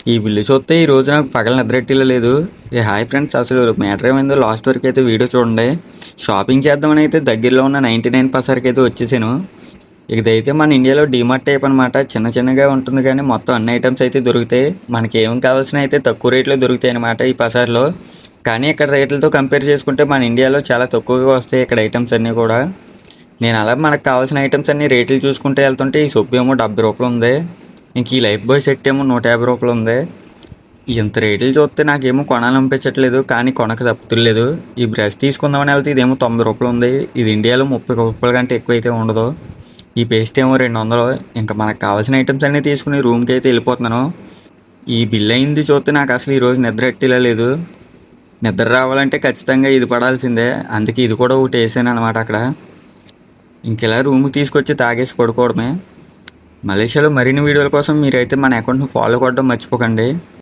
ఈ బిల్లు చూస్తే ఈ రోజు నాకు పగల నిద్రెట్టిలో లేదు. హాయ్ ఫ్రెండ్స్, అసలు మ్యాటర్ ఏమైందో లాస్ట్ వరకు అయితే వీడియో చూడండి. షాపింగ్ చేద్దామని అయితే దగ్గరలో ఉన్న 99 పసర్కి అయితే వచ్చేసాను. ఇదైతే మన ఇండియాలో డీమార్ట్ టైప్ అనమాట. చిన్న చిన్నగా ఉంటుంది కానీ మొత్తం అన్ని ఐటమ్స్ అయితే దొరుకుతాయి. మనకి ఏం కావాల్సిన అయితే తక్కువ రేట్లో దొరుకుతాయి అనమాట ఈ పసార్లో. కానీ ఇక్కడ రేట్లతో కంపేర్ చేసుకుంటే మన ఇండియాలో చాలా తక్కువగా వస్తాయి ఇక్కడ ఐటమ్స్ అన్నీ కూడా. నేను అలా మనకు కావాల్సిన ఐటమ్స్ అన్ని రేట్లు చూసుకుంటే వెళ్తుంటే ఈ సొప్పు ఏమో 70 రూపాయలు ఉంది. ఇంక ఈ లైఫ్ బాయ్ సెట్ ఏమో 150 రూపాయలు ఉంది. ఇంత రేట్లు చూస్తే నాకేమో కొనాలనిపించట్లేదు, కానీ కొనక తప్పుతులేదు. ఈ బ్రష్ తీసుకుందామని వెళ్తే ఇదేమో 90 రూపాయలు ఉంది. ఇది ఇండియాలో 30 రూపాయల కంటే ఎక్కువ అయితే ఉండదు. ఈ పేస్ట్ ఏమో 200. ఇంకా మనకు కావాల్సిన ఐటమ్స్ అన్నీ తీసుకుని రూమ్కి అయితే వెళ్ళిపోతున్నాను. ఈ బిల్ అయింది చూస్తే నాకు అసలు ఈరోజు నిద్ర ఎట్టిలా లేదు. నిద్ర రావాలంటే ఖచ్చితంగా ఇది పడాల్సిందే. అందుకే ఇది కూడా ఒకటి వేసాను అనమాట అక్కడ. ఇంకెలా రూమ్కి తీసుకొచ్చి తాగేసి పడుకోవడమే. మలేషియాలో మరిన్ని వీడియోల కోసం మీరైతే మన అకౌంట్ని ఫాలో కొట్టడం మర్చిపోకండి.